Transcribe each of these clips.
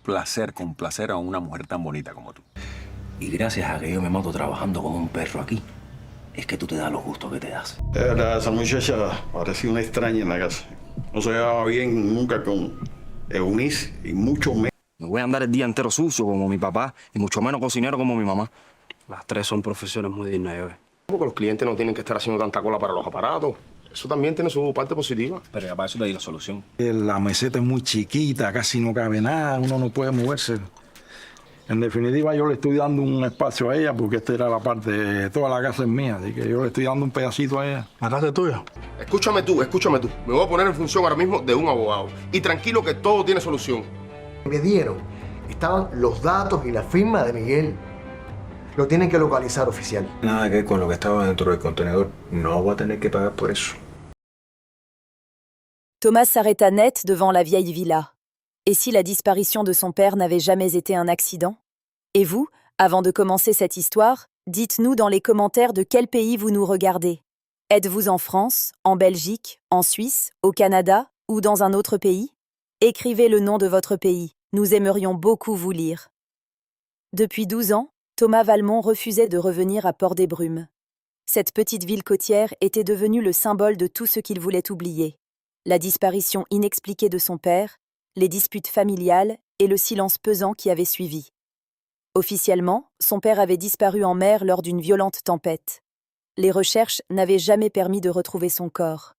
placer complacer a una mujer tan bonita como tú. Y gracias a que yo me mato trabajando como un perro aquí, es que tú te das los gustos que te das. Esa muchacha parecía una extraña en la casa. No se llevaba bien nunca con Eunice y mucho menos. Me voy a andar el día entero sucio como mi papá y mucho menos cocinero como mi mamá. Las tres son profesiones muy dignas, yo veo. Porque los clientes no tienen que estar haciendo tanta cola para los aparatos. Eso también tiene su parte positiva. Pero ya para eso te di la solución. La meseta es muy chiquita, casi no cabe nada, uno no puede moverse. En definitiva, yo le estoy dando un espacio a ella porque esta era la parte, toda la casa es mía, así que yo le estoy dando un pedacito a ella. ¿La casa es tuya? Escúchame tú. Me voy a poner en función ahora mismo de un abogado. Y tranquilo que todo tiene solución. Me dieron, estaban los datos y la firma de Miguel. Lo tienen que localizar, oficial. Nada que ver con lo que estaba dentro del contenedor. No va a tener que pagar por eso. Thomas s'arrêta net devant la vieille villa. Et si la disparition de son père n'avait jamais été un accident? Et vous, avant de commencer cette histoire, dites-nous dans les commentaires de quel pays vous nous regardez. Êtes-vous en France, en Belgique, en Suisse, au Canada ou dans un autre pays? Écrivez le nom de votre pays, nous aimerions beaucoup vous lire. Depuis 12 ans, Thomas Valmont refusait de revenir à Port-des-Brumes. Cette petite ville côtière était devenue le symbole de tout ce qu'il voulait oublier. La disparition inexpliquée de son père, les disputes familiales et le silence pesant qui avait suivi. Officiellement, son père avait disparu en mer lors d'une violente tempête. Les recherches n'avaient jamais permis de retrouver son corps.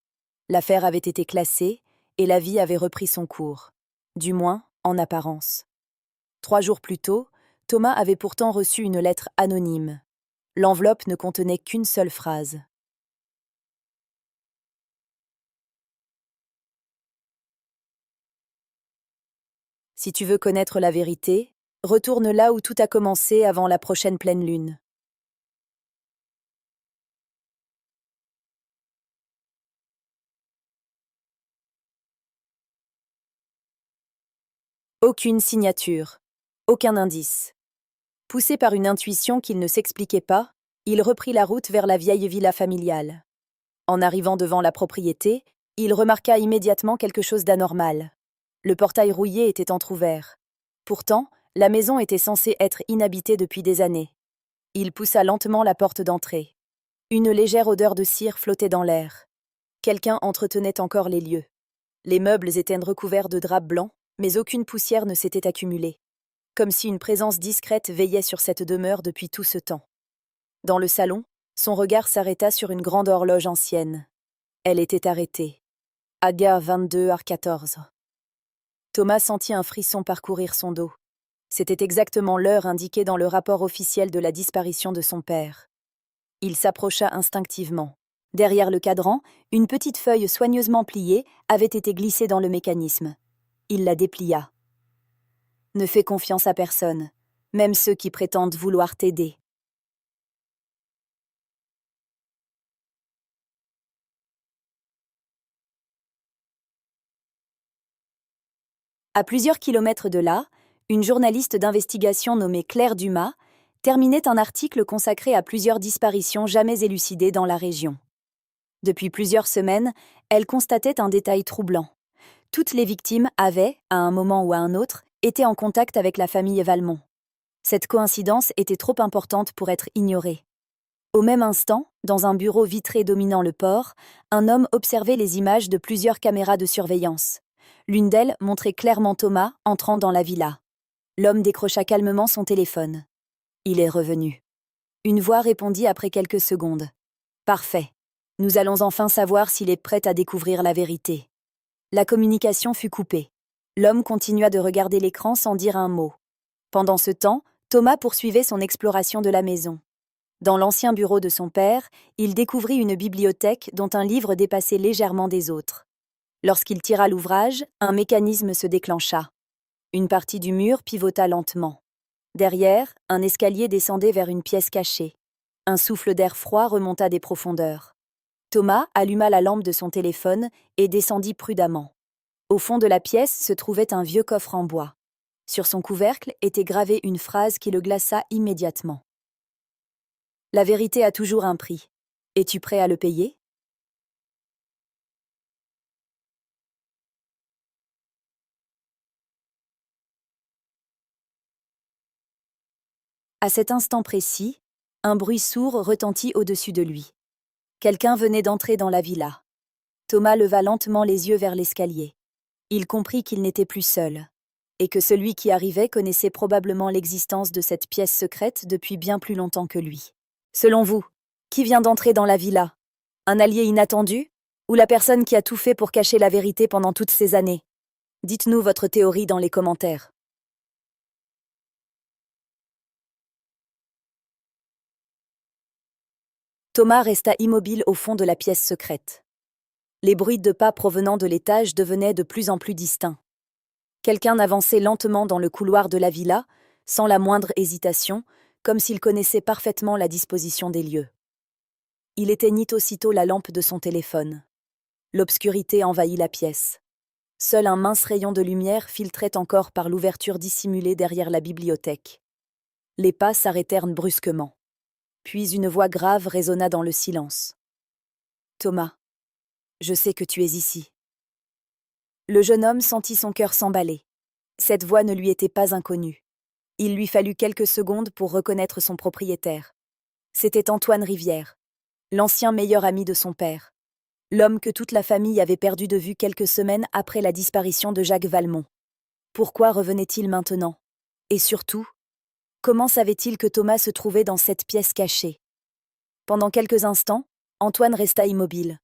L'affaire avait été classée et la vie avait repris son cours. Du moins, en apparence. 3 jours plus tôt, Thomas avait pourtant reçu une lettre anonyme. L'enveloppe ne contenait qu'une seule phrase. Si tu veux connaître la vérité, retourne là où tout a commencé avant la prochaine pleine lune. Aucune signature, aucun indice. Poussé par une intuition qu'il ne s'expliquait pas, il reprit la route vers la vieille villa familiale. En arrivant devant la propriété, il remarqua immédiatement quelque chose d'anormal. Le portail rouillé était entrouvert. Pourtant, la maison était censée être inhabitée depuis des années. Il poussa lentement la porte d'entrée. Une légère odeur de cire flottait dans l'air. Quelqu'un entretenait encore les lieux. Les meubles étaient recouverts de draps blancs, mais aucune poussière ne s'était accumulée. Comme si une présence discrète veillait sur cette demeure depuis tout ce temps. Dans le salon, son regard s'arrêta sur une grande horloge ancienne. Elle était arrêtée. Aga 22h14. Thomas sentit un frisson parcourir son dos. C'était exactement l'heure indiquée dans le rapport officiel de la disparition de son père. Il s'approcha instinctivement. Derrière le cadran, une petite feuille soigneusement pliée avait été glissée dans le mécanisme. Il la déplia. Ne fais confiance à personne, même ceux qui prétendent vouloir t'aider. À plusieurs kilomètres de là, une journaliste d'investigation nommée Claire Dumas terminait un article consacré à plusieurs disparitions jamais élucidées dans la région. Depuis plusieurs semaines, elle constatait un détail troublant. Toutes les victimes avaient, à un moment ou à un autre, été en contact avec la famille Valmont. Cette coïncidence était trop importante pour être ignorée. Au même instant, dans un bureau vitré dominant le port, un homme observait les images de plusieurs caméras de surveillance. L'une d'elles montrait clairement Thomas entrant dans la villa. L'homme décrocha calmement son téléphone. Il est revenu. Une voix répondit après quelques secondes. Parfait. Nous allons enfin savoir s'il est prêt à découvrir la vérité. La communication fut coupée. L'homme continua de regarder l'écran sans dire un mot. Pendant ce temps, Thomas poursuivait son exploration de la maison. Dans l'ancien bureau de son père, il découvrit une bibliothèque dont un livre dépassait légèrement des autres. Lorsqu'il tira l'ouvrage, un mécanisme se déclencha. Une partie du mur pivota lentement. Derrière, un escalier descendait vers une pièce cachée. Un souffle d'air froid remonta des profondeurs. Thomas alluma la lampe de son téléphone et descendit prudemment. Au fond de la pièce se trouvait un vieux coffre en bois. Sur son couvercle était gravée une phrase qui le glaça immédiatement. « La vérité a toujours un prix. Es-tu prêt à le payer ? À cet instant précis, un bruit sourd retentit au-dessus de lui. Quelqu'un venait d'entrer dans la villa. Thomas leva lentement les yeux vers l'escalier. Il comprit qu'il n'était plus seul, et que celui qui arrivait connaissait probablement l'existence de cette pièce secrète depuis bien plus longtemps que lui. Selon vous, qui vient d'entrer dans la villa? Un allié inattendu? Ou la personne qui a tout fait pour cacher la vérité pendant toutes ces années? Dites-nous votre théorie dans les commentaires. Thomas resta immobile au fond de la pièce secrète. Les bruits de pas provenant de l'étage devenaient de plus en plus distincts. Quelqu'un avançait lentement dans le couloir de la villa, sans la moindre hésitation, comme s'il connaissait parfaitement la disposition des lieux. Il éteignit aussitôt la lampe de son téléphone. L'obscurité envahit la pièce. Seul un mince rayon de lumière filtrait encore par l'ouverture dissimulée derrière la bibliothèque. Les pas s'arrêtèrent brusquement. Puis une voix grave résonna dans le silence. « Thomas, je sais que tu es ici. » Le jeune homme sentit son cœur s'emballer. Cette voix ne lui était pas inconnue. Il lui fallut quelques secondes pour reconnaître son propriétaire. C'était Antoine Rivière, l'ancien meilleur ami de son père. L'homme que toute la famille avait perdu de vue quelques semaines après la disparition de Jacques Valmont. Pourquoi revenait-il maintenant? Et surtout, comment savait-il que Thomas se trouvait dans cette pièce cachée? Pendant quelques instants, Antoine resta immobile.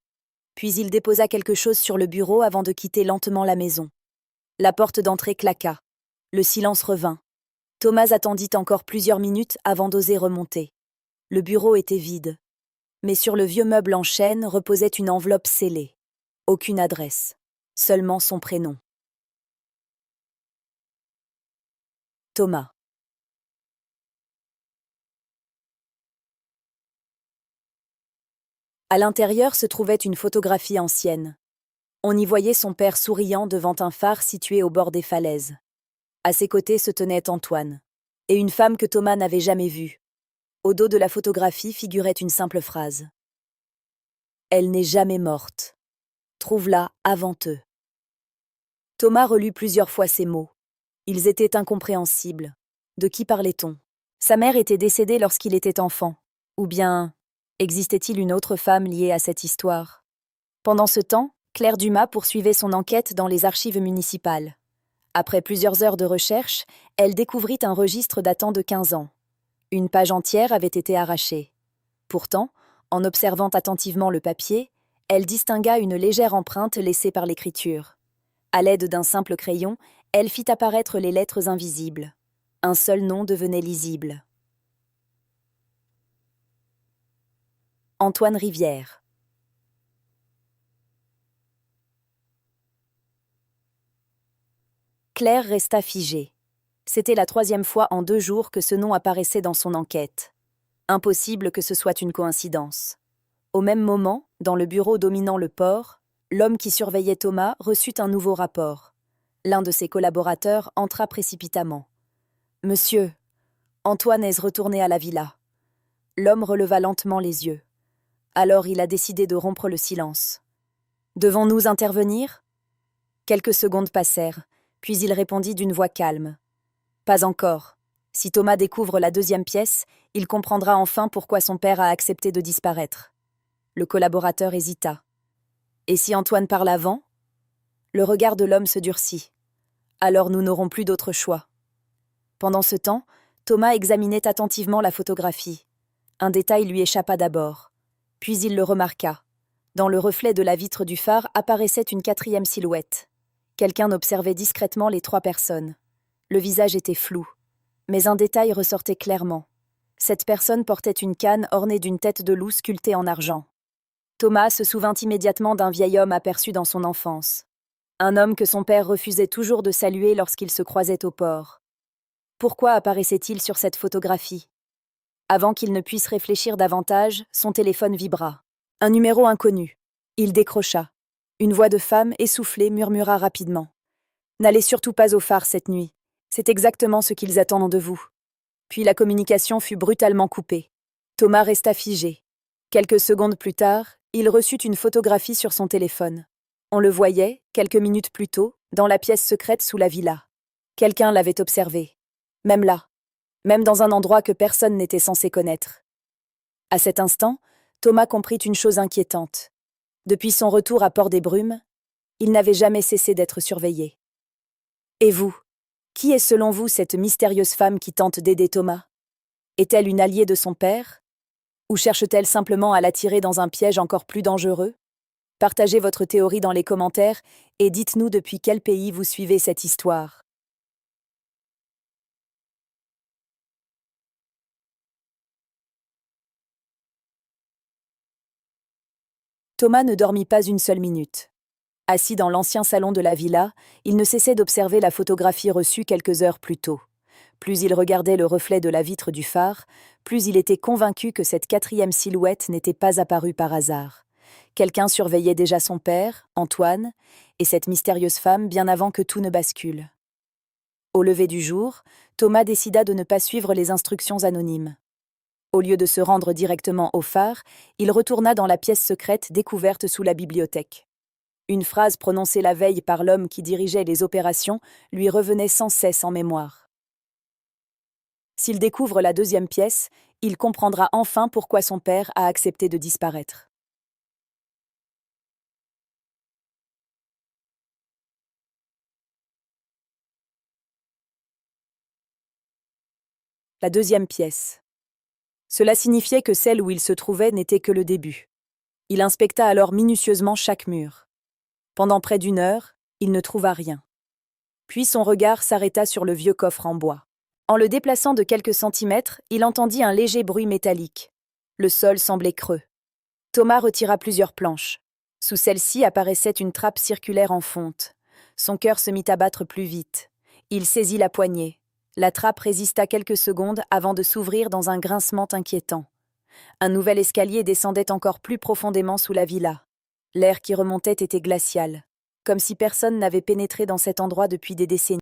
Puis il déposa quelque chose sur le bureau avant de quitter lentement la maison. La porte d'entrée claqua. Le silence revint. Thomas attendit encore plusieurs minutes avant d'oser remonter. Le bureau était vide. Mais sur le vieux meuble en chêne reposait une enveloppe scellée. Aucune adresse, seulement son prénom. Thomas. À l'intérieur se trouvait une photographie ancienne. On y voyait son père souriant devant un phare situé au bord des falaises. À ses côtés se tenait Antoine, et une femme que Thomas n'avait jamais vue. Au dos de la photographie figurait une simple phrase. « Elle n'est jamais morte. Trouve-la avant eux. » Thomas relut plusieurs fois ces mots. Ils étaient incompréhensibles. De qui parlait-on? Sa mère était décédée lorsqu'il était enfant. Ou bien, existait-il une autre femme liée à cette histoire? Pendant ce temps, Claire Dumas poursuivait son enquête dans les archives municipales. Après plusieurs heures de recherche, elle découvrit un registre datant de 15 ans. Une page entière avait été arrachée. Pourtant, en observant attentivement le papier, elle distingua une légère empreinte laissée par l'écriture. À l'aide d'un simple crayon, elle fit apparaître les lettres invisibles. Un seul nom devenait lisible. Antoine Rivière. Claire resta figée. C'était la 3e fois en 2 jours que ce nom apparaissait dans son enquête. Impossible que ce soit une coïncidence. Au même moment, dans le bureau dominant le port, l'homme qui surveillait Thomas reçut un nouveau rapport. L'un de ses collaborateurs entra précipitamment. « Monsieur, Antoine est retourné à la villa. » L'homme releva lentement les yeux. Alors il a décidé de rompre le silence. « Devons-nous intervenir ?» Quelques secondes passèrent, puis il répondit d'une voix calme. « Pas encore. Si Thomas découvre la 2e pièce, il comprendra enfin pourquoi son père a accepté de disparaître. » Le collaborateur hésita. « Et si Antoine parle avant ?» Le regard de l'homme se durcit. « Alors nous n'aurons plus d'autre choix. » Pendant ce temps, Thomas examinait attentivement la photographie. Un détail lui échappa d'abord. Puis il le remarqua. Dans le reflet de la vitre du phare apparaissait une 4e silhouette. Quelqu'un observait discrètement les 3 personnes. Le visage était flou, mais un détail ressortait clairement. Cette personne portait une canne ornée d'une tête de loup sculptée en argent. Thomas se souvint immédiatement d'un vieil homme aperçu dans son enfance. Un homme que son père refusait toujours de saluer lorsqu'ils se croisaient au port. Pourquoi apparaissait-il sur cette photographie? Avant qu'il ne puisse réfléchir davantage, son téléphone vibra. Un numéro inconnu. Il décrocha. Une voix de femme essoufflée murmura rapidement. « N'allez surtout pas au phare cette nuit. C'est exactement ce qu'ils attendent de vous. » Puis la communication fut brutalement coupée. Thomas resta figé. Quelques secondes plus tard, il reçut une photographie sur son téléphone. On le voyait, quelques minutes plus tôt, dans la pièce secrète sous la villa. Quelqu'un l'avait observé. Même là, même dans un endroit que personne n'était censé connaître. À cet instant, Thomas comprit une chose inquiétante. Depuis son retour à Port-des-Brumes, il n'avait jamais cessé d'être surveillé. Et vous, qui est selon vous cette mystérieuse femme qui tente d'aider Thomas? Est-elle une alliée de son père? Ou cherche-t-elle simplement à l'attirer dans un piège encore plus dangereux? Partagez votre théorie dans les commentaires et dites-nous depuis quel pays vous suivez cette histoire. Thomas ne dormit pas une seule minute. Assis dans l'ancien salon de la villa, il ne cessait d'observer la photographie reçue quelques heures plus tôt. Plus il regardait le reflet de la vitre du phare, plus il était convaincu que cette quatrième silhouette n'était pas apparue par hasard. Quelqu'un surveillait déjà son père, Antoine, et cette mystérieuse femme bien avant que tout ne bascule. Au lever du jour, Thomas décida de ne pas suivre les instructions anonymes. Au lieu de se rendre directement au phare, il retourna dans la pièce secrète découverte sous la bibliothèque. Une phrase prononcée la veille par l'homme qui dirigeait les opérations lui revenait sans cesse en mémoire. S'il découvre la deuxième pièce, il comprendra enfin pourquoi son père a accepté de disparaître. La deuxième pièce. Cela signifiait que celle où il se trouvait n'était que le début. Il inspecta alors minutieusement chaque mur. Pendant près d'une heure, il ne trouva rien. Puis son regard s'arrêta sur le vieux coffre en bois. En le déplaçant de quelques centimètres, il entendit un léger bruit métallique. Le sol semblait creux. Thomas retira plusieurs planches. Sous celle-ci apparaissait une trappe circulaire en fonte. Son cœur se mit à battre plus vite. Il saisit la poignée. La trappe résista quelques secondes avant de s'ouvrir dans un grincement inquiétant. Un nouvel escalier descendait encore plus profondément sous la villa. L'air qui remontait était glacial, comme si personne n'avait pénétré dans cet endroit depuis des décennies.